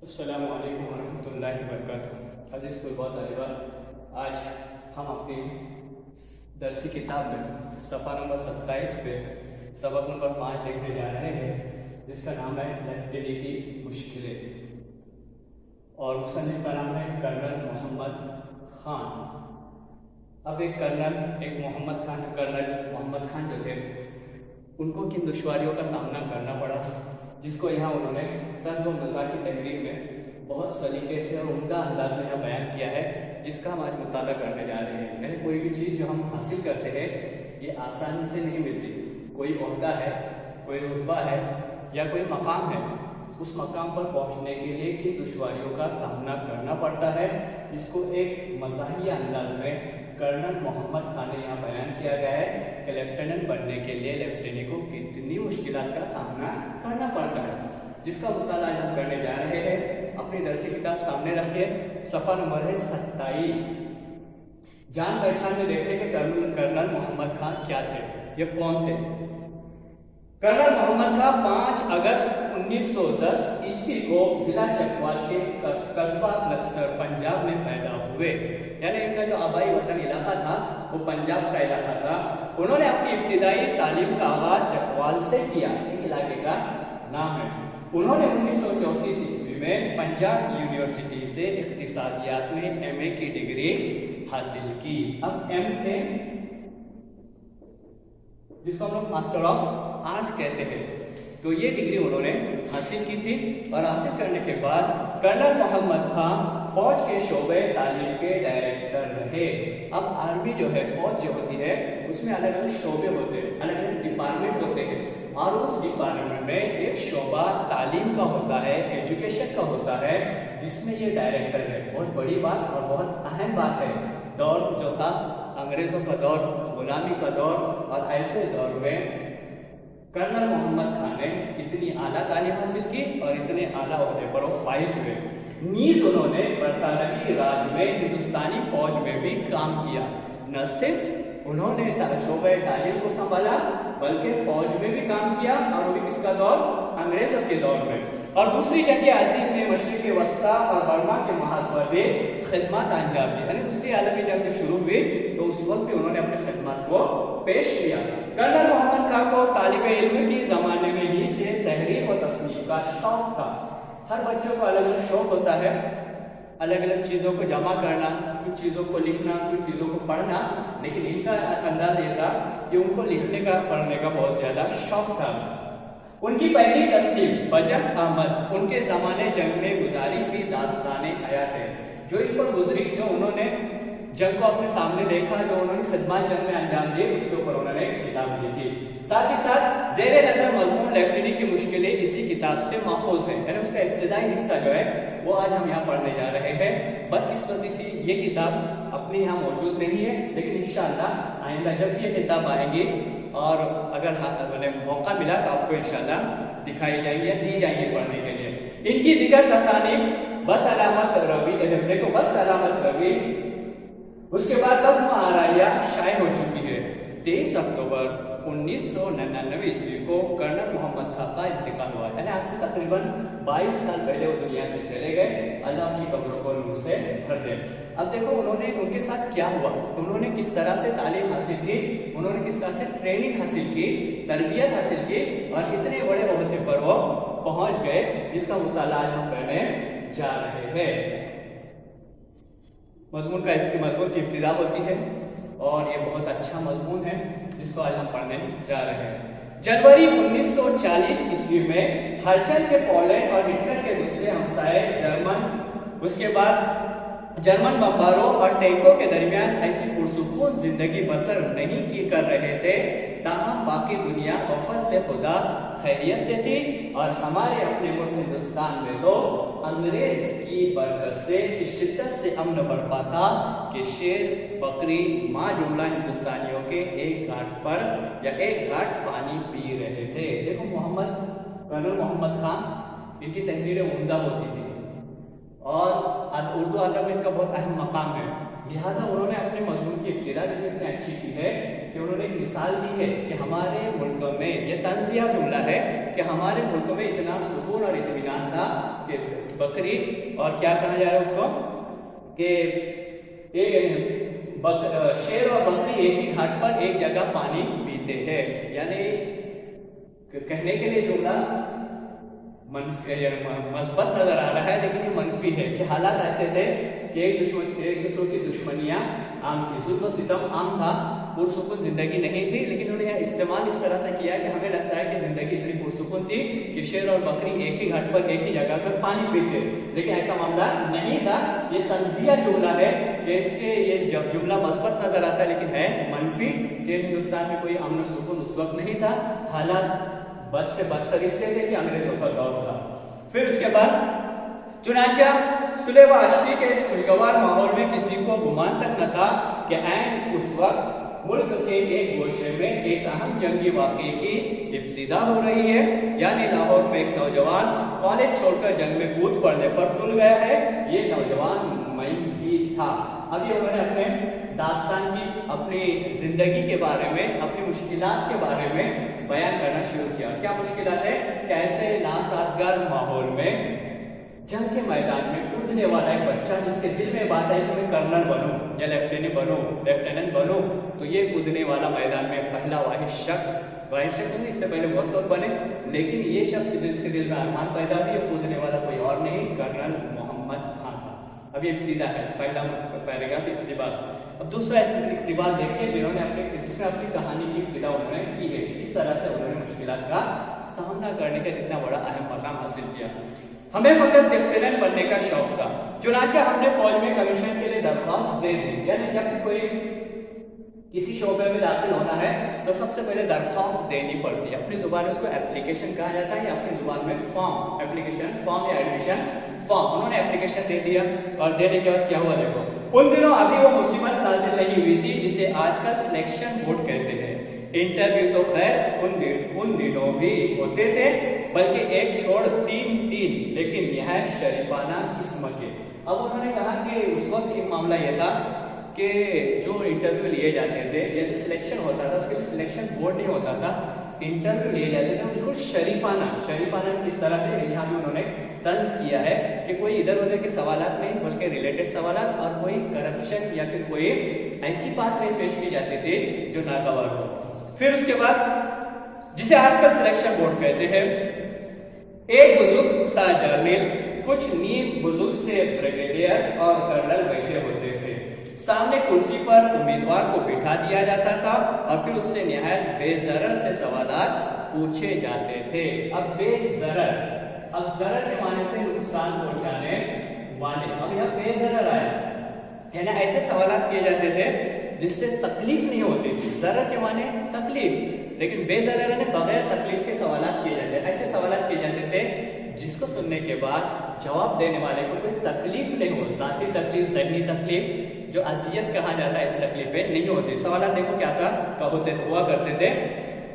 السلام علیکم ورحمۃ اللہ وبرکاتہ۔ عزیز طلباء طالبات، آج ہم اپنی درسی کتاب میں صفحہ نمبر 27 پہ سبق نمبر 5 دیکھنے جا رہے ہیں، جس کا نام ہے لیفٹینی کی مشکلیں، اور مصنف کا نام ہے کرنل محمد خان۔ اب ایک محمد خان جو تھے، ان کو کن دشواریوں کا سامنا کرنا پڑا، جس کو یہاں انہوں نے طنز و مزاح کی تحریر میں بہت سلیقے سے اور عمدہ انداز میں یہاں بیان کیا ہے، جس کا ہم آج مطالعہ کرنے جا رہے ہیں۔ یعنی کوئی بھی چیز جو ہم حاصل کرتے ہیں یہ آسانی سے نہیں ملتی۔ کوئی عہدہ ہے، کوئی رتبہ ہے یا کوئی مقام ہے، اس مقام پر پہنچنے کے لیے کن دشواریوں کا سامنا کرنا پڑتا ہے، جس کو ایک مزاحیہ انداز میں کرنل محمد خان نے یہاں بیان کیا گیا ہے کہ لیفٹیننٹ بننے کے لیے لیفٹینی کو کتنی مشکلات کا سامنا کرنا پڑتا ہے، جس کا مطالعہ ہم کرنے جا رہے ہیں۔ اپنی درسی کتاب سامنے رکھیے، صفحہ نمبر ہے 27۔ جان پہچان میں دیکھیں کہ کرنل محمد خان کیا تھے، یہ کون تھے۔ کرنل محمد خان 5 اگست 1910 عیسوی کو ضلع چکوال کے قصبہ لکسر پنجاب میں پیدا ہوئے۔ یعنی ان کا جو آبائی وطن علاقہ تھا وہ پنجاب کا علاقہ تھا۔ انہوں نے اپنی ابتدائی تعلیم کا آغاز چکوال سے کیا، ایک علاقے کا نام ہے۔ انہوں نے 1934 عیسوی میں پنجاب یونیورسٹی سے اقتصادیات میں ایم اے کی ڈگری حاصل کی۔ اب ایم اے، جس کو ہم لوگ ماسٹر آف آرٹس کہتے ہیں، تو یہ ڈگری انہوں نے حاصل کی تھی، اور حاصل کرنے کے بعد کرنل محمد خان فوج کے شعبے تعلیم کے ڈائریکٹر رہے۔ اب آرمی جو ہے، فوج جو ہوتی ہے، اس میں الگ الگ شعبے ہوتے ہیں، الگ الگ ڈپارٹمنٹ ہوتے ہیں، اور اس ڈپارٹمنٹ میں ایک شعبہ تعلیم کا ہوتا ہے، ایجوکیشن کا ہوتا ہے، جس میں یہ ڈائریکٹر ہے۔ بہت بڑی بات اور بہت اہم بات ہے۔ دور جو تھا انگریزوں کا دور، غلامی کا دور، اور ایسے دور میں کرنل محمد خان نے اتنی اعلیٰ تعلیم حاصل کی اور اتنے اعلیٰ عہدے پر وہ فائز ہوئے۔ نیز انہوں نے برطانوی راج میں ہندوستانی فوج میں بھی کام کیا۔ نہ صرف انہوں نے شعبہ تعلیم کو سنبھالا، بلکہ فوج میں بھی کام کیا، اور وہ بھی کس کا دور؟ انگریزوں کے دور میں۔ اور دوسری جنگ عظیم میں مشرق وسطیٰ اور برما کے محاذ پر بھی خدمات انجام دی۔ یعنی دوسری عالمی جنگ جو شروع ہوئی تو اس وقت بھی انہوں نے اپنی خدمات کو پیش کیا۔ کرنل محمد خان کو طالب علم کی زمانے میں ہی سے تحریر و تصنیف کا شوق تھا۔ ہر بچوں کو الگ الگ شوق ہوتا ہے، الگ الگ چیزوں کو جمع کرنا، کچھ چیزوں کو لکھنا، کچھ چیزوں کو پڑھنا، لیکن ان کا انداز یہ تھا کہ ان کو لکھنے کا، پڑھنے کا بہت زیادہ شوق تھا۔ ان کی پہلی تصنیف بجٹ احمد ان کے زمانے جنگ میں گزاری ہوئی داستان حیات ہے، جو ان پر گزری، جو انہوں نے جنگ کو اپنے سامنے دیکھا، جو انہوں نے خدمات جنگ میں انجام دیے، اس کے اوپر انہوں نے کتاب لکھی۔ ساتھ ہی ساتھ زیر نظر مضمون لیفٹینی کی مشکلیں اسی کتاب سے ماخوذ ہیں، یعنی اس کا ابتدائی حصہ جو ہے وہ آج ہم یہاں پڑھنے جا رہے ہیں۔ بدقسمتی سے یہ کتاب اپنے یہاں موجود نہیں ہے، لیکن انشاءاللہ آئندہ جب بھی یہ کتاب آئیں گی اور اگر موقع ملا تو آپ کو انشاءاللہ دکھائی جائیں گی یا دی جائیں گی پڑھنے کے لیے۔ ان کی دیگر تصانیف بس علامت روی، دیکھو بس علامت روی، اس کے بعد نظم آرائیہ شائع ہو چکی ہے۔ 23 اکتوبر 1999 عیسوی کو کرنل محمد خان کا انتقال ہوا، یعنی آج سے تقریباً 22 سال پہلے وہ دنیا سے چلے گئے۔ اللہ ان کی قبروں کو نور سے بھر دے۔ اب دیکھو انہوں نے، ان کے ساتھ کیا ہوا، انہوں نے کس طرح سے تعلیم حاصل کی، انہوں نے کس طرح سے ٹریننگ حاصل کی، تربیت حاصل کی، اور اتنے بڑے عہدے پر وہ پہنچ گئے، جس کا مطالعہ آج ہم کرنے جا رہے ہیں۔ مضمون کی ابتدا ہوتی ہے، اور یہ بہت اچھا مضمون ہے جس کو آج ہم پڑھنے جا رہے ہیں۔ جنوری 1940 عیسوی میں ہرچند کے پولینڈ اور ہٹلر کے دوسرے ہمسائے جرمن، اس کے بعد جرمن بمباروں اور ٹینکوں کے درمیان ایسی پرسکون زندگی بسر نہیں کر رہے تھے، تاہم باقی دنیا بفضل خدا خیریت سے تھی، اور ہمارے اپنے ملک ہندوستان میں تو انگریز کی برکت سے اس شدت سے امن برپا تھا کہ شیر، بکری، ماں جملہ ہندوستانیوں کے ایک گھاٹ پر یا ایک گھاٹ پانی پی رہے تھے۔ دیکھو کرنل محمد خان، ان کی تحریریں عمدہ ہوتی تھی، اور اردو ادب میں ان کا بہت اہم مقام ہے. لہٰذا انہوں نے اپنے مضمون کی ابتدا جو اتنی اچھی کی ہے کہ انہوں نے ایک مثال دی ہے کہ ہمارے ملک میں یہ طنزیہ جملہ ہے کہ ہمارے ملک میں اتنا سکون اور اطمینان تھا کہ بکری اور کیا کہا جا رہا ہے اس کو کہ شیر اور بکری ایک ہی گھاٹ پر ایک جگہ پانی پیتے ہیں. یعنی کہنے کے لیے جملہ مثبت نظر آ رہا ہے لیکن یہ منفی ہے کہ حالات ایسے تھے کہ ایک دوسرے کی دشمنیاں عام تھی, ظلم و ستم عام تھا, پرسکون زندگی نہیں تھی. لیکن انہوں نے استعمال اس طرح سے کیا کہ ہمیں لگتا ہے کہ زندگی اتنی پرسکون تھی کہ شیر اور بکری ایک ہی گھاٹ پر ایک ہی جگہ پر پانی پیتے, لیکن ایسا معاملہ نہیں تھا. یہ طنزیہ جملہ ہے کہ اس کے یہ جب جملہ مثبت نظر آتا ہے لیکن ہے منفی کہ ہندوستان میں کوئی امن و سکون اس وقت نہیں تھا, حالات بد سے بدتر اس لیے تھے کہ انگریزوں کا دور تھا. پھر اس کے بعد چنانچہ صلح و اشتی کے اس خوشگوار ماحول میں کسی کو گمان تک نہ تھا کہ عین اس وقت ملک کے ایک گوشے میں ایک اہم جنگی واقعے کی ابتدا ہو رہی ہے. یعنی لاہور میں ایک نوجوان کالج چھوڑ کر جنگ میں کود پڑنے پر تل گیا ہے. یہ نوجوان مئی ہی تھا. ابھی انہوں نے اپنے داستان کی, اپنی زندگی کے بارے میں, اپنی مشکلات کے بارے میں بیان کرنا شروع کیا. کیا مشکلات ہے کہ ایسے ناسازگار ماحول میں جنگ کے میدان میں کودنے والا ایک بچہ جس کے دل میں بات ہے کہ میں کرنل بنوں یا لیفٹیننٹ بنوں, تو یہ کودنے والا میدان میں پہلا واحد شخص نہیں, اس سے پہلے بہت لوگ بنے, لیکن یہ شخص جس کے دل میں ارمان پیدا ہوئی, کودنے والا کوئی اور نہیں, کرنل محمد خان تھا. اب یہ ابتدا ہے, پہلا پیراگراف اقتباس. اب دوسرا اقتباس دیکھیے جنہوں نے جس میں اپنی کہانی کی ابتدا انہوں نے کی ہے کہ کس طرح سے انہوں نے مشکلات کا سامنا کرنے کا اتنا بڑا اہم مقام حاصل کیا. ہمیں فقط لیفٹیننٹ بننے کا شوق تھا, چنانچہ ہم نے فوج میں کمیشن کے لیے درخواست دے دی. یعنی جب کوئی کسی شعبے میں داخل ہونا ہے تو سب سے پہلے درخواست دینی پڑتی ہے. اپنی زبان میں اس کو اپلیکیشن کہا جاتا ہے, یا اپنی زبان میں فارم, اپلیکیشن فارم یا ایڈمیشن فارم. انہوں نے اپلیکیشن دے دیا اور دینے کے بعد کیا ہوا دیکھو. ان دنوں ابھی وہ مصیبت نازل نہیں ہوئی تھی جسے آج کل سلیکشن بورڈ کہتے ہیں. انٹرویو تو خیر ان دنوں بھی ہوتے تھے, بلکہ ایک چھوڑ تین لیکن نہایت شریفانہ قسم کے. اب انہوں نے کہا کہ اس وقت ایک معاملہ یہ تھا کہ جو انٹرویو لیے جاتے تھے یا جو سلیکشن ہوتا تھا اس کے لیے سلیکشن بورڈ نہیں ہوتا تھا, انٹرویو لیے جاتے تھے بالکل شریفانہ کس طرح سے. یہاں بھی انہوں نے طنز کیا ہے کہ کوئی ادھر ادھر کے سوالات نہیں بلکہ ریلیٹڈ سوالات, اور کوئی کرپشن یا پھر کوئی ایسی بات نہیں پیش کی جاتی تھی جو ناگوار ہو. پھر اس کے بعد جسے آج کل سلیکشن بورڈ کہتے ہیں, ایک بزرگ سا جرنیل, کچھ نیم بزرگ سے بریگیڈیئر اور کرنل بیٹھے ہوتے تھے. سامنے کرسی پر امیدوار کو بٹھا دیا جاتا تھا اور پھر اس سے نہایت بے ضرر سے سوالات پوچھے جاتے تھے. اب بے ضرر, اب ضرر کے معنی تھے نقصان پہنچانے والے, اب یہاں بے ضرر آیا, یعنی ایسے سوالات کیے جاتے تھے جس سے تکلیف نہیں ہوتی تھی. ضرر کے معنی تکلیف, لیکن بے ضرر نے بغیر تکلیف کے سوالات کیے جاتے, ایسے سوالات کیے جاتے تھے جس کو سننے کے بعد جواب دینے والے کو کوئی تکلیف نہیں ہو, ذاتی تکلیف, ذہنی تکلیف جو اذیت کہا جاتا ہے اس تکلیف پہ نہیں ہوتی. سوالات دیکھو کیا تھا ہوا کرتے تھے.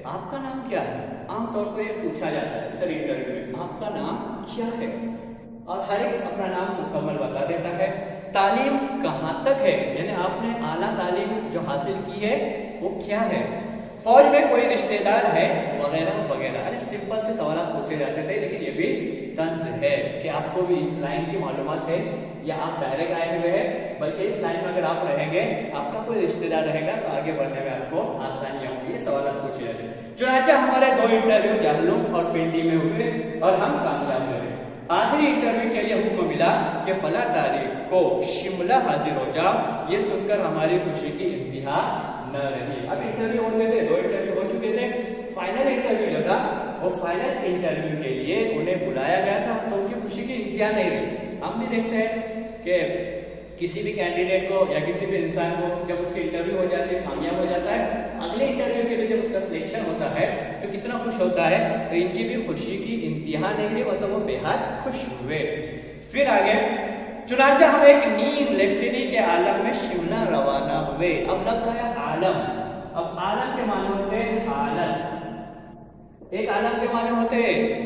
آپ کا نام کیا ہے, عام طور پر یہ پوچھا جاتا ہے اکثر انٹرویو میں, آپ کا نام کیا ہے, اور ہر ایک اپنا نام مکمل بتا دیتا ہے. تعلیم کہاں تک ہے, یعنی آپ نے اعلیٰ تعلیم جو حاصل کی ہے وہ کیا ہے. فوج میں کوئی رشتہ دار ہے وغیرہ وغیرہ. سمپل سے سوالات پوچھے جاتے تھے, لیکن یہ بھی طنز ہے کہ آپ کو بھی اس لائن کی معلومات ہے یا آپ ڈائریکٹ آئے ہوئے ہیں, بلکہ اس لائن میں اگر آپ رہیں گے, آپ کا کوئی رشتہ دار رہے گا تو آگے بڑھنے میں آپ کو آسانیاں ہوں گی. یہ سوالات پوچھے جاتے ہیں. چنانچہ ہمارے 2 انٹرویو جہلم اور پنڈی میں ہوئے اور ہم کامیاب رہے. آخری انٹرویو کے لیے حکم ملا کہ فلاں تاریخ کو شملہ حاضر ہو جاؤ. یہ سن کر ہماری خوشی کی انتہا نہ رہی. اب انٹرویو ہوتے تھے, 2 انٹرویو ہو چکے تھے. فائنل انٹرویو جو تھا وہ فائنل انٹرویو کے لیے انہیں بلایا گیا تھا, تو ان کی خوشی کی انتہا نہیں رہی. ہم بھی دیکھتے ہیں کہ کسی بھی کینڈیڈیٹ کو یا کسی بھی انسان کو جب اس کی انٹرویو ہو جاتی ہے, کامیاب ہو جاتا ہے, اگلے انٹرویو کے لیے جب اس کا سلیکشن ہوتا ہے تو کتنا خوش ہوتا ہے. تو ان کی بھی خوشی کی انتہا نہیں رہی, مطلب وہ بے حد خوش ہوئے. پھر آگے چنانچہ ہم ایک نیم لیفٹینی کے عالم میں شملہ روانہ ہوئے. اب لفظ آیا عالم. اب عالم کے معنی ہوتے حالت, ایک عالم کے معنی ہوتے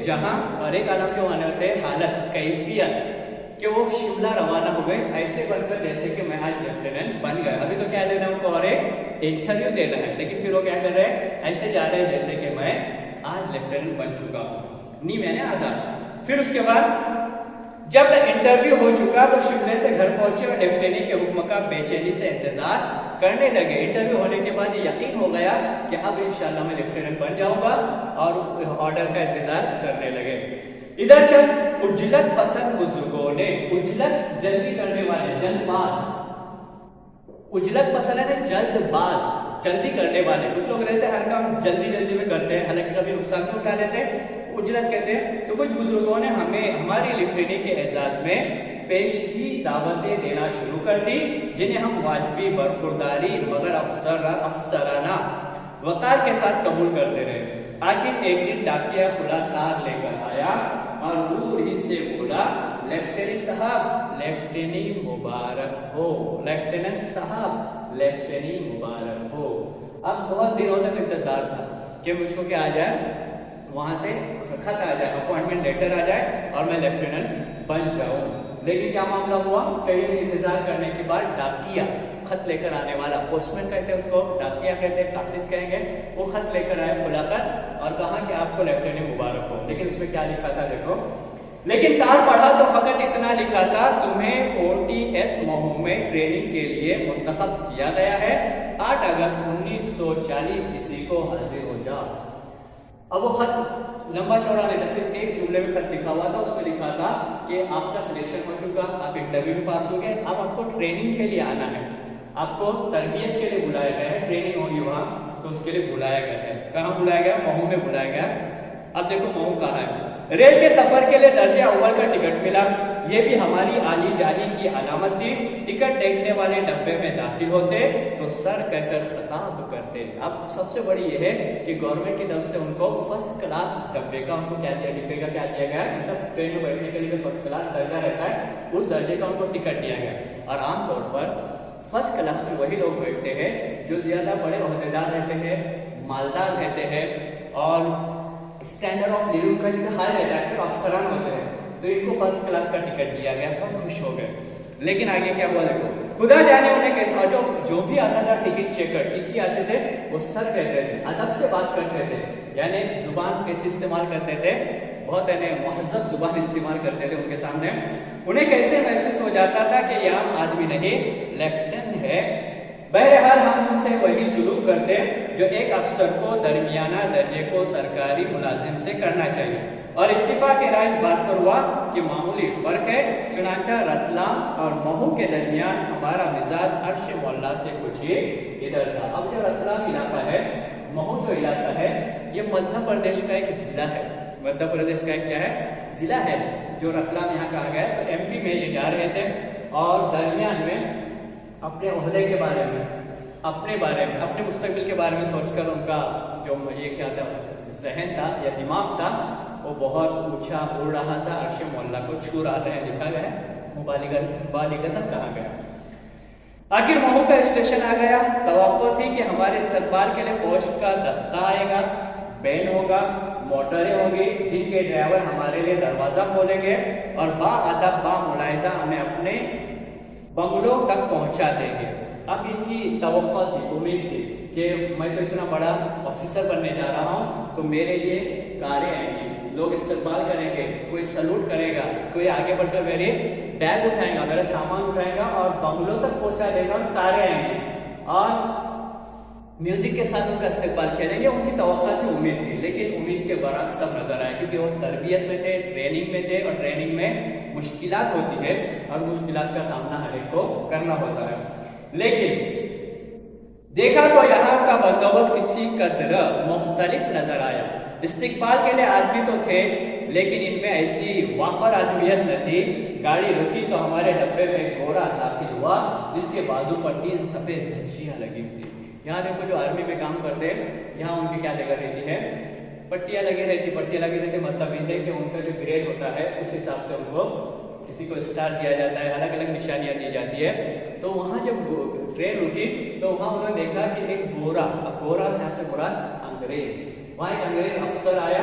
جہاں اور ایک عالم کے معنی ہوتے حالت, کیفیت. کہ وہ شملہ روانہ ہو گئے ایسے بن کر جیسے کہ میں آج لیفٹیننٹ بن گیا. ابھی تو کیا لینا ہے ان کو اور ایک انٹرویو دینا ہے, لیکن پھر وہ کیا کر رہے ہیں, ایسے جا رہے ہیں جیسے کہ میں آج لیفٹیننٹ بن چکا ہوں, نہیں میں نے آدھا. پھر اس کے بعد جب انٹرویو ہو چکا تو شملے سے گھر پہنچے اور لیفٹیننٹ کے حکم کا بے چینی سے انتظار کرنے لگے. انٹرویو ہونے کے بعد یہ یقین ہو گیا کہ اب انشاءاللہ میں لیفٹیننٹ بن جاؤں گا اور آرڈر کا انتظار کرنے لگے. ادھر چند عجلت پسند بزرگوں نے, عجلت جلدی کرنے والے, جلد باز, عجلت پسند ہے جلد باز, جلدی کرنے والے. کچھ لوگ رہتے ہیں ہر کام جلدی جلدی میں کرتے ہیں, حالانکہ کبھی نقصان بھی اٹھا لیتے ہیں, عجلت کہتے ہیں. تو کچھ بزرگوں نے ہماری لیفٹیننٹ کے اعزاز میں پیشگی دعوتیں دینا شروع کر دی, جنہیں ہم واجبی برخورداری مگر افسرانہ وقار کے ساتھ قبول کرتے رہے. آخر ایک دن ڈاکیا کھلا تار لے کر آیا اور دور ہی سے بولا, لیفٹیننٹ صاحب لیفٹیننٹ مبارک ہو, لیفٹیننٹ صاحب لیفٹیننٹ مبارک ہو. اب بہت دنوں تک انتظار تھا کہ مجھ کو کیا آ جائے, وہاں سے خط آ جائے, اپوائنٹمنٹ لیٹر آ جائے اور میں لیفٹیننٹ بن جاؤں. لیکن کیا معاملہ ہوا, کئی دن انتظار کرنے کے بعد ڈاکیا, خط لے کر آنے والا, پوسٹ مین کہتے ہیں اس کو, ڈاکیا کہتے ہیں, قاصد کہیں گے, وہ خط لے کر آئے, کھلا خط, اور کہا کہ آپ کو لیفٹیننٹ مبارک ہو. لیکن اس میں کیا لکھا تھا دیکھو, لیکن تار پڑھا تو فقط اتنا لکھا تھا, تمہیں OTS مہو میں ٹریننگ کے لیے منتخب کیا گیا ہے, 8 اگست 1940 عیسوی کو حاضر ہو جا. اب وہ خط لمبا چوڑا نہیں تھا, صرف ایک جملے میں خط لکھا ہوا تھا. اس میں لکھا تھا کہ آپ کا سلیکشن ہو چکا, آپ انٹرویو میں پاس ہو گئے, اب آپ کو ٹریننگ کے لیے آنا ہے, آپ کو تربیت کے لیے بلایا گیا ہے, ٹریننگ ہوگی وہاں, تو اس کے لیے بلایا گیا ہے. کہاں بلایا گیا, مہو میں بلایا گیا. اب دیکھو مہو کہاں ہے. ریل کے سفر کے لیے درجہ اول کا ٹکٹ ملا, یہ بھی ہماری آلی جالی کی علامت تھی. ٹکٹ دیکھنے والے ڈبے میں داخل ہوتے تو سر کہہ کر خطاب کرتے. اب سب سے بڑی یہ ہے کہ گورنمنٹ کی طرف سے ان کو فرسٹ کلاس ڈبے کا, ان کو کیا دیا, ڈبے کا کیا دیا گیا ہے, مطلب ٹرین میں بیٹھنے کے لیے فرسٹ کلاس درجہ رہتا ہے, اس درجے کا ان کو ٹکٹ دیا گیا. اور عام طور پر فرسٹ کلاس میں وہی لوگ بیٹھتے ہیں جو زیادہ بڑے عہدیدار رہتے ہیں, مالدار رہتے ہیں, اور اسٹینڈرڈ آف لیونگ کا جو ہائی رہتا ہے, اکثر افسران ہوتے ہیں, تو ان کو فرسٹ کلاس کا ٹکٹ دیا گیا. بہت خوش ہو گئے. لیکن آگے کیا ہوا دیکھو, خدا جانے انہیں کیسا, جو بھی آتا تھا ٹکٹ چیکر, کسی آتے تھے وہ سر کہتے تھے, ادب سے بات کرتے تھے, یعنی زبان کیسے استعمال کرتے تھے, بہت یعنی مہذب زبان استعمال کرتے تھے ان کے سامنے. انہیں کیسے محسوس ہو جاتا تھا کہ یہ عام آدمی نہیں, لیفٹیننٹ ہے. بہرحال ہم ان سے وہی سلوک کرتے جو ایک افسر کو درمیانہ درجے کو سرکاری ملازم سے کرنا چاہیے. اور اتفاق رائے اس بات پر ہوا کہ معمولی فرق ہے. چنانچہ رتلام اور مہو کے درمیان ہمارا مزاج عرش مولا سے کچھ ادھر تھا. اب جو رتلام علاقہ ہے, مہو جو علاقہ ہے, یہ مدھیہ پردیش کا ایک ضلع ہے. مدھیہ پردیش کا ایک کیا ہے, ضلع ہے. جو رتلام یہاں کہا گیا, تو MP میں یہ جا رہے تھے, اور درمیان میں اپنے عہدے کے بارے میں, اپنے بارے میں, اپنے مستقبل کے بارے میں سوچ کر ان کا جو یہ کیا تھا, ذہن تھا یا دماغ تھا, وہ بہت اونچا اڑ رہا تھا, عرش مولا کو چھو رہا تھا. لکھا گیا ہے, بالغتاً کہا گیا. آخر مہو کا اسٹیشن آ گیا. توقع تھی کہ ہمارے استقبال کے لیے فوج کا دستہ آئے گا, بین ہوگا, موٹریں ہوں گی, جن کے ڈرائیور ہمارے لیے دروازہ کھولیں گے اور با ادب با ملاحظہ ہمیں اپنے بنگلوں تک پہنچا دیں گے. اب ان کی توقع تھی, امید تھی کہ میں تو اتنا بڑا آفیسر بننے جا رہا ہوں, تو میرے لیے کاریں آئیں گی, لوگ استقبال کریں گے, کوئی سلوٹ کرے گا, کوئی آگے بڑھ کر میری بیگ اٹھائے گا, میرا سامان اٹھائے گا اور بنگلوں تک پہنچا دے گا, کاریں آئیں گی اور میوزک کے ساتھ ان کا استقبال کریں گے. ان کی توقع تھی, امید تھی. لیکن امید کے برعکس سب نظر آئے, کیونکہ وہ تربیت میں تھے, ٹریننگ میں تھے, اور ٹریننگ میں مشکلات ہوتی ہے اور مشکلات کا سامنا ہر ایک کو کرنا ہوتا ہے. لیکن دیکھا تو یہاں کا بندوبست کسی قدر مختلف نظر آیا. استقبال کے لیے آدمی تو تھے, لیکن ان میں ایسی وافر آدمیت نہ تھی. گاڑی رکی تو ہمارے ڈبے میں گورا داخل ہوا, جس کے بازو پر 3 سفید دھجیاں لگی تھی. یہاں دیکھو جو آرمی میں کام کرتے ہیں, یہاں ان کی کیا جگہ رہتی ہے, پٹیاں لگی رہتی. پٹیاں لگی رہتی مطلب یہ ہے کہ ان کا جو گریڈ ہوتا ہے اس حساب سے ان کو کسی کو اسٹار دیا جاتا ہے, الگ الگ نشانیاں دی جاتی ہے. تو وہاں جب ٹرین رکی تو وہاں انہوں نے دیکھا کہ ایک گورا, اب گورا یہاں سے مراد انگریز, وہاں ایک انگریز افسر آیا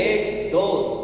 1 2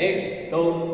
1 2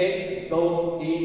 1 2 3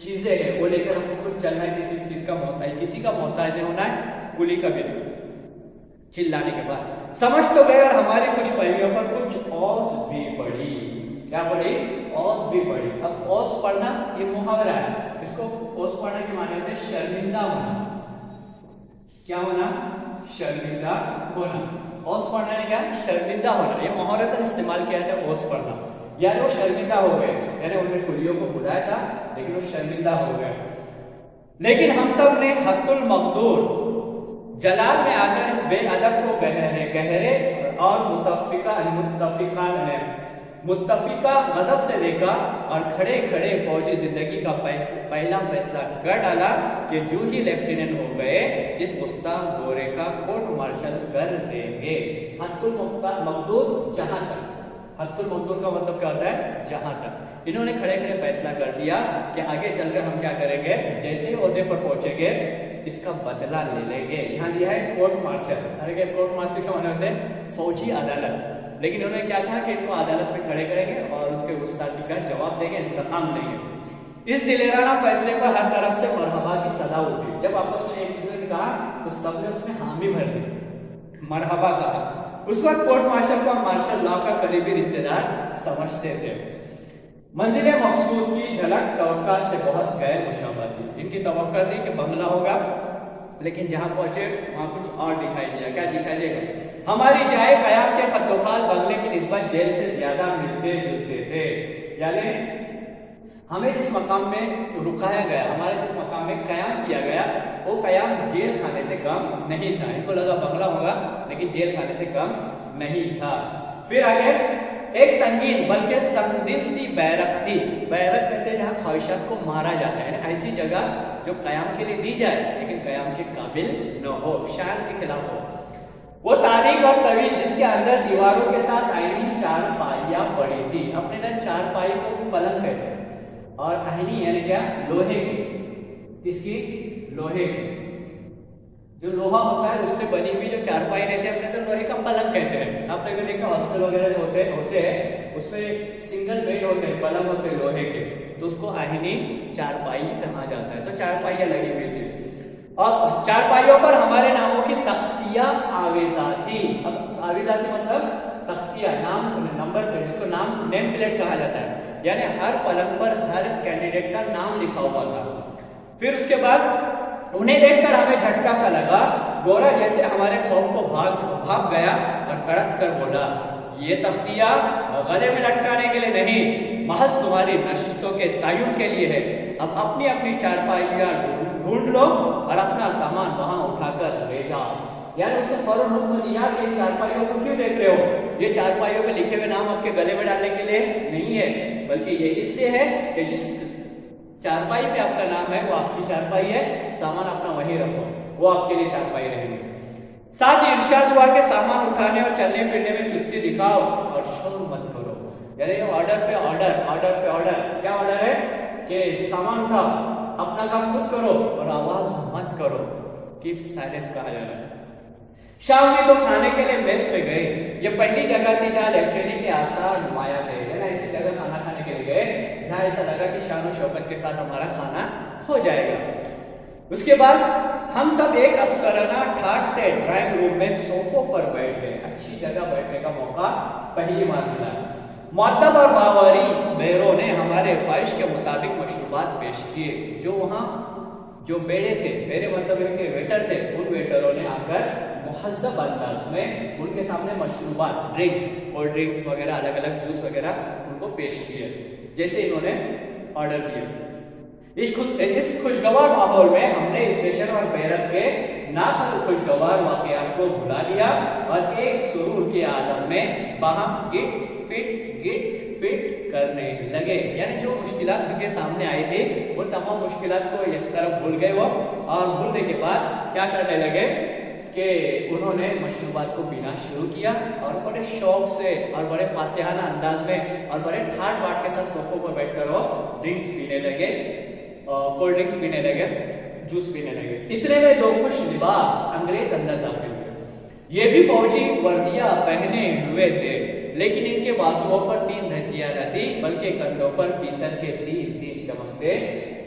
چیزیں ہیں وہ لے کر ہم کو خود چلنا ہے، کسی چیز کا محتاج، کسی کا محتاج نہیں ہونا ہے، کلی کا بھی نہیں۔ چلانے کے بعد سمجھ تو گئے اور ہماری کچھ فہمیوں پر کچھ اوس بھی پڑھی۔ کیا پڑھی؟ اوس بھی پڑھی۔ اب اوس پڑھنا یہ محاورہ ہے، اس کو اوس پڑھنے کے معنی ہوتے ہیں شرمندہ ہونا۔ کیا ہونا؟ شرمندہ ہونا۔ اوس پڑھنا ہے کیا؟ شرمندہ ہونا۔ یہ محاورہ تک استعمال کیا جاتا ہے اوس پڑھنا، یعنی وہ شرمندہ ہو گئے، یعنی انہوں نے کلیوں کو بلایا تھا لیکن وہ شرمندہ ہو گئے۔ لیکن ہم سب نے حق المقدور جلال میں آ کر اس بے ادب کو گہرے اور متفقہ غضب سے دیکھا اور کھڑے کھڑے فوجی زندگی کا پہلا فیصلہ کر ڈالا کہ جو ہی لیفٹیننٹ ہو گئے اس گستاخ گورے کا کورٹ مارشل کر دیں گے۔ حق المقدور جہاں تک، حق المقدور کا مطلب کیا ہوتا ہے؟ جہاں تک۔ انہوں نے کھڑے کھڑے فیصلہ کر دیا کہ آگے چل کر ہم کیا کریں گے، جیسے ہی عہدے پر پہنچیں گے اس کا بدلہ لے لیں گے۔ یہاں لیا ہے کورٹ مارشل، کورٹ مارشل کا مطلب ہے فوجی عدالت، لیکن انہوں نے کیا کہا کہ ان کو عدالت میں کھڑے کریں گے اور اس کے گستاخی کا جواب دیں گے، انتقام لیں گے۔ اس دلیرانہ فیصلے پر ہر طرف سے مرحبا کی صدا اٹھی۔ جب آپس میں ایک دوسرے نے کہا تو سب نے اس میں حامی بھر دی، مرحبا کہا۔ اس وقت کورٹ مارشل کو مارشل لا کا قریبی رشتے دار سمجھتے تھے۔ منزل مقصود کی جھلک توقع سے بہت غیر مشابہ تھی۔ ان کی توقع تھی کہ بنگلہ ہوگا، لیکن جہاں پہنچے وہاں کچھ اور دکھائی دیا۔ کیا دکھائی دے گا؟ ہماری جائے قیام کے خط و خال بنگلے کی نسبت جیل سے زیادہ ملتے جلتے تھے، یعنی ہمیں جس مقام میں رکایا گیا، ہمارے جس مقام میں قیام کیا گیا وہ قیام جیل خانے سے کم نہیں تھا۔ ان کو لگا بنگلہ ہوگا لیکن جیل خانے سے کم نہیں تھا۔ پھر آگے ایک سنگین بلکہ سنگدل سی بیرق تھی۔ بیرق کہتے ہیں جہاں خواہشات کو مارا جاتا ہے، یعنی ایسی جگہ جو قیام کے لیے دی جائے لیکن قیام کے قابل نہ ہو، شان کے خلاف ہو۔ وہ تاریخ اور طویل جس کے اندر دیواروں کے ساتھ آئینی چار پائیاں پڑی تھی۔ اپنے دن چار پائی کو پلنگ کہتے ہیں، اور آئینی یعنی کیا؟ لوہے کی، اس کی لوہے کی، جو لوہا ہوتا ہے اس سے بنی ہوئی جو چارپائی رہتے ہیں اپنے تو لوہے کا پلنگ کہتے ہیں۔ آپ نے دیکھا ہاسٹل وغیرہ جو ہوتے ہیں اس میں سنگل بیڈ ہوتے ہیں، پلنگ ہوتے ہیں لوہے کے، تو اس کو آہنی چارپائی کہا جاتا ہے۔ تو چارپائیاں لگی ہوئی تھی اور چارپائیوں پر ہمارے ناموں کی تختیاں آویزاں تھی۔ اب آویزاں تھی مطلب تختیاں، نام نمبر پلیٹ، جس کو نام نیم پلیٹ کہا جاتا ہے، یعنی ہر پلنگ پر ہر کینڈیڈیٹ کا نام لکھا ہوا تھا۔ پھر اس کے بعد انہیں دیکھ کر ہمیں جھٹکا سا لگا، گورا جیسے ہمارے خوف کو بھاگ گیا اور کڑک کر بولا، یہ تختیاں گلے میں لٹکانے کے لیے نہیں، محض تمہاری نشستوں کے تعین کے لیے ہے۔ اب اپنی اپنی چارپائیاں ڈھونڈ لو اور اپنا سامان وہاں اٹھا کر لے جاؤ۔ یعنی اس نے فوراً حکم دیا کہ ان چارپائیوں کو کیوں دیکھ رہے ہو؟ یہ چارپائیوں میں لکھے ہوئے نام آپ کے گلے میں ڈالنے کے لیے نہیں ہے، بلکہ یہ اس لیے ہے کہ جس چارپائی پہ آپ کا نام ہے وہ آپ کی چارپائی ہے، سامان اپنا وہیں رکھو، وہ آپ کے لیے چارپائی رہیں گے۔ ساتھ ہی ارشاد ہوا کہ سامان اٹھانے اور چلنے پھرنے میں چستی دکھاؤ اور شور مت کرو۔ یعنی آرڈر پہ آرڈر، آرڈر پہ آرڈر۔ کیا آرڈر ہے؟ کہ سامان اٹھاؤ، اپنا کام خود کرو اور آواز مت کرو، کیپ سائلنس کہا جا رہا ہے۔ شام میں تو کھانے کے لیے میس پہ گئے۔ یہ پہلی جگہ تھی جہاں لیفٹیننٹ کے آثار نمایاں تھے، یعنی ایسی جگہ کھانا کھانے کے لیے گئے جہاں ایسا لگا کہ شان و شوکت کے ساتھ ہمارا کھانا ہو جائے گا۔ اس کے بعد ہم سب ایک افسرانہ ٹھاٹ سے ڈرائنگ روم میں صوفوں پر بیٹھ گئے۔ اچھی جگہ بیٹھنے کا موقع پہلی بار ملا۔ معدب اور باوری بیروں نے ہمارے خواہش کے مطابق مشروبات پیش کیے۔ جو وہاں جو بیڑے تھے، میرے مطلب ہے کہ ویٹر تھے، ان ویٹروں نے آ کر مہذب انداز میں ان کے سامنے مشروبات، ڈرنکس، کولڈ ڈرنکس وغیرہ، الگ الگ جوس وغیرہ ان کو پیش کیے جیسے انہوں نے آرڈر کیے۔ اس خوشگوار ماحول میں ہم نے اسٹیشن اور بیرک کے خوشگوار واقعات کو بھلا لیا اور ایک سرور کے عالم میں باہم گٹ پٹ کرنے لگے۔ یعنی جو مشکلات ان کے سامنے آئی تھی وہ تمام مشکلات کو ایک طرف بھول گئے وہ، اور بھولنے کے بعد کیا کرنے لگے کہ انہوں نے مشروبات کو پینا شروع کیا اور بڑے شوق سے اور بڑے فاتحانہ انداز میں اور بڑے ٹھاٹ باٹ کے ساتھ صوفوں پر بیٹھ کر وہ ڈرنکس پینے لگے، کولڈ ڈرنکس پینے لگے، جوس پینے لگے۔ اتنے میں دو خوش لباس انگریز اندر داخل ہوئے۔ یہ بھی فوجی وردیاں پہنے ہوئے تھے، لیکن ان کے بازوؤں پر 3 دھجیاں نہ تھی بلکہ کندھوں پر پیتل کے 3 چمکتے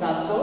700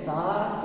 7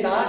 7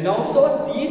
930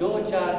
2-4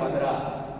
15,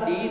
3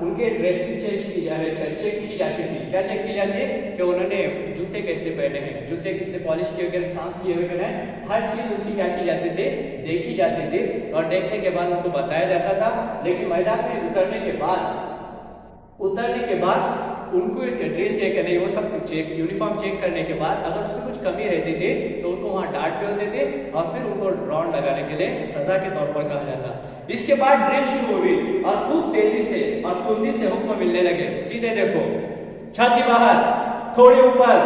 ان کے ڈریسنگ چیک کی جاتی تھی. کیا چیک کی جاتی ہے کہ انہوں نے جوتے کیسے پہنے ہیں, جوتے کتنے پالش کیے ہوئے, صاف کیے ہوئے ہیں, ہر چیز ان کی کیا کی جاتی تھی, دیکھی جاتی تھی. اور دیکھنے کے بعد ان کو بتایا جاتا تھا. لیکن میدان میں اترنے کے بعد ان کو ڈریل چیک کرنے, وہ سب چیک, یونیفارم چیک کرنے کے بعد اگر اس میں کچھ کمی رہتی تھی تو ان کو وہاں ڈانٹ بھی ہوتے تھے اور پھر ان کو راؤنڈ لگانے کے لیے سزا کے طور پر کہا جاتا. اس کے بعد ڈریل شروع ہوئی اور خوب تیزی سے اور تندی سے حکم ملنے لگے. سیدھے دیکھو, چھاتی باہر, تھوڑی اوپر,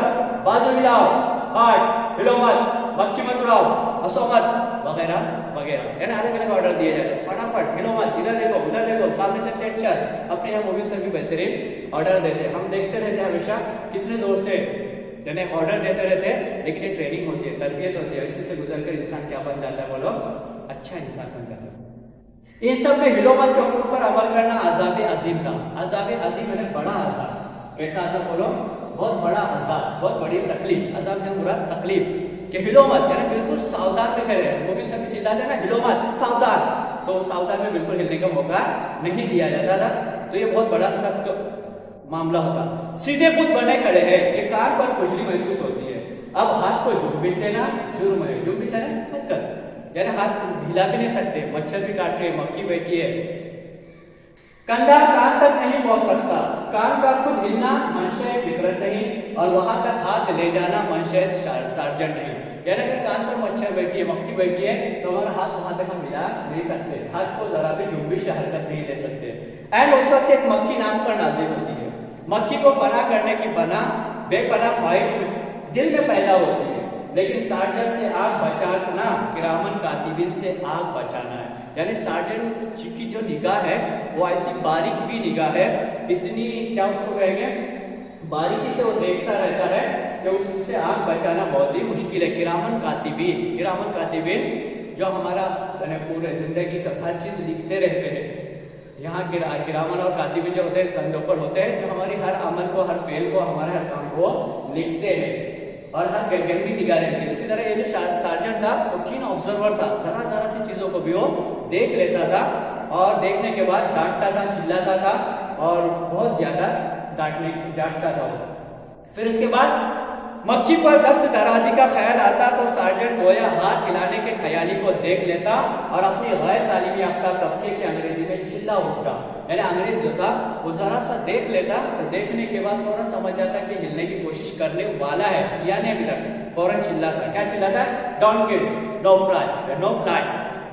بازو ہلاؤ, ہاتھ ہلو مت, مکھی مت اڑاؤ, ہنسو مت, وغیرہ وغیرہ. یعنی الگ الگ آرڈر دیے جاتے. فٹافٹ ہلو مت, ادھر دیکھو ادھر دیکھو, سامنے سے چیک چل. اپنے یہاں موویز سے بھی بہترین آرڈر دیتے. ہم دیکھتے رہتے ہیں ہمیشہ کتنے زور سے یعنی آرڈر دیتے رہتے ہیں. لیکن یہ ٹریننگ ہوتی ہے, تربیت ہوتی ہے. اسی سے گزر کر انسان کیا بن جاتا ہے, بولو, اچھا انسان بن جاتا ہے. ان سب میں ہلو مت کے حکم پر عمل کرنا عذاب عظیم تھا. عذاب عظیم یعنی بڑا عذاب. کیسا عذاب بولو, بہت بڑا عذاب, بہت بڑی تکلیف. عذاب سے مراد تکلیف. کہ ہلو مت یعنی بالکل ساودھان میں کہہ رہے ہیں. وہ بھی سب چلاتے ہیں نا, ہلو مت, ساودھان. تو ساودھان میں بالکل ہلنے کا موقع نہیں دیا جاتا تھا. تو یہ بہت بڑا سخت معاملہ ہوتا. سیدھے خود بنے کھڑے ہیں, یہ کان پر کھجلی محسوس ہوتی ہے. اب ہاتھ کو جھنبش دینا جرم ہے. جھنبش ہے حرکت, یعنی ہاتھ ہلا بھی نہیں سکتے. مچھر بھی کاٹ رہے, مکھی بیٹھی ہے. کندھا کان تک نہیں پہنچ سکتا. کان کا خود ہلنا منشا فطرت نہیں, اور وہاں تک ہاتھ لے جانا منشا سارجنٹ نہیں. یعنی اگر کان پر مچھر بیٹھی ہے, مکھی بیٹھی ہے, تو ہمارا ہاتھ وہاں تک ہم ملا نہیں سکتے. ہاتھ کو ذرا بھی جنبش یا حرکت نہیں دے سکتے. اینڈ اس وقت ایک مکھی نام پر نازل ہوتی ہے. مکھی کو فنا کرنے کی بے پناہ خواہش دل میں پیدا ہوتی ہے. لیکن سارجنٹ سے آگ بچانا کرامن کاتبین سے آگ بچانا ہے. یعنی سارجنٹ کی جو نگاہ ہے وہ ایسی باریک بھی نگاہ ہے, اتنی کیا اس کو کہیں گے, باریکی سے وہ دیکھتا رہتا ہے کہ اس سے آگ بچانا بہت ہی مشکل ہے. کرامن کاتبین جو ہمارا پورے زندگی کا ہر چیز لکھتے رہتے ہیں. یہاں کرامن اور کاتبین جو ہوتے ہیں کندھوں پر ہوتے ہیں, جو ہماری ہر عمل کو, ہر فعل کو, ہمارے ہر کام کو لکھتے ہیں اور ہر گہری نگاہ رہتی ہے. اسی طرح یہ جو سارجنٹ تھا وہ کین آبزرور تھا. ذرا سی چیزوں کو بھی وہ دیکھ لیتا تھا اور دیکھنے کے بعد ڈانٹتا تھا, چلاتا تھا اور بہت زیادہ ڈانٹتا تھا. پھر اس کے بعد مکھی پر دست درازی کا خیال آتا تو سارجنٹ گویا ہاتھ ہلانے کے خیالی کو دیکھ لیتا اور اپنی غیر تعلیمی یافتہ طبقے کی انگریزی میں چلا اٹھتا. یعنی انگریز جو تھا وہ ذرا سا دیکھ لیتا, تو دیکھنے کے بعد فوراً سمجھ جاتا کہ ہلنے کی کوشش کرنے والا ہے, یعنی ابھی تک فوراً چلاتا. کیا چلاتا ہے, don't kill no fly, no fly,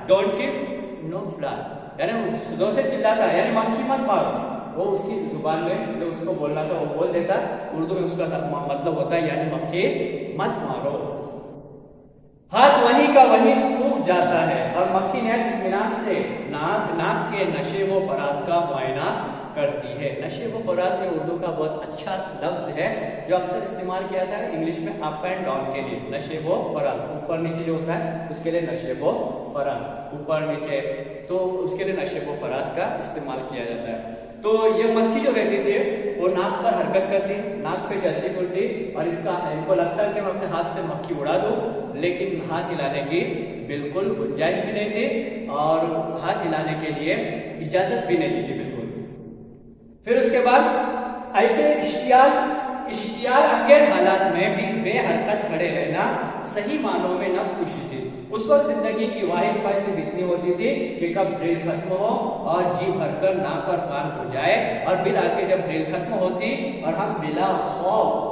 don't kill no fly. یعنی زور سے چلاتا ہے, یعنی مکھی مت مارو. وہ اس کی زبان میں جو اس کو بولنا تھا وہ بول دیتا. اردو میں اس کا مطلب ہوتا ہے یعنی مکھی مت مارو. ہاتھ وہی کا وہی سوکھ جاتا ہے اور مکھی نہایت اطمینان سے ناک کے نشے و فراز کا معائنہ کرتی ہے. نشے و فراز یہ اردو کا بہت اچھا لفظ ہے جو اکثر استعمال کیا جاتا ہے انگلش میں اپ اینڈ ڈاؤن کے لیے. نشے و فراز, اوپر نیچے جو ہوتا ہے اس کے لیے نشے و فراز, اوپر نیچے, تو اس کے لیے نشے و فراز کا استعمال کیا جاتا ہے. تو یہ مکھی جو رہتی تھی وہ ناک پر حرکت کرتی, ناک پہ چلتی پھرتی, اور اس کا ان کو لگتا ہے کہ میں اپنے ہاتھ سے مکھی اڑا دوں, لیکن ہاتھ ہلانے کی بالکل گنجائش بھی نہیں تھی اور ہاتھ ہلانے کے لیے اجازت بھی نہیں تھی بالکل. پھر اس کے بعد ایسے اشتعال انگیز حالات میں بھی بے حرکت کھڑے رہنا صحیح معنوں میں نفس کشی تھی. اس وقت زندگی کی واحد خواہش اتنی ہوتی تھی کہ کب ڈرل ختم ہو اور جی بھر کر ناک اور کان ہو جائے, اور بلا کے جب ڈرل ختم ہوتی اور ہم بلا خوف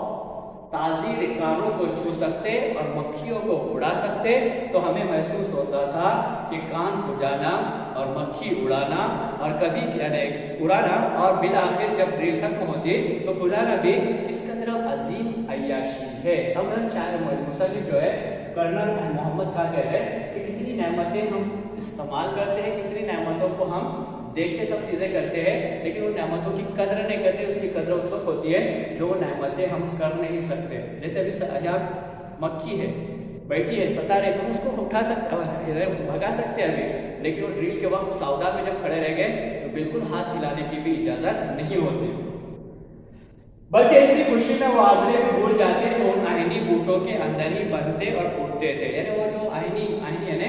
تازی کانوں کو چھو سکتے اور مکھیوں کو اڑا سکتے, تو ہمیں محسوس ہوتا تھا کہ کان کو جانا اور مکھی اڑانا اور کبھی اڑانا اور بالآخر جب ڈرل ختم ہوتی تو کھلانا بھی کس قدر عظیم عیاشی ہے. اب شاعر مصنف جو ہے کرنل محمد خان کہتے ہیں کہ کتنی نعمتیں ہم استعمال کرتے ہیں, کتنی نعمتوں کو ہم دیکھ کے سب چیزیں کرتے ہیں, لیکن ان نعمتوں کی قدر نہیں کرتے. اس کی قدر اس وقت ہوتی ہے جو وہ نعمتیں ہم کر نہیں سکتے. جیسے ابھی جہاں مکھی ہے بیٹھی ہے, ستارے, تو اس کو اٹھا سکتے, بھگا سکتے ہیں ابھی, لیکن وہ ڈرل کے وقت ساودھان میں جب کھڑے رہ گئے تو بالکل ہاتھ ہلانے کی بھی اجازت نہیں ہوتی. بلکہ اسی خوشی میں وہ آگلے بھی بھول جاتے کہ ان آئینی بوٹوں کے اندر ہی بنتے اور ٹوٹتے تھے. یعنی وہ جو آئینی یعنی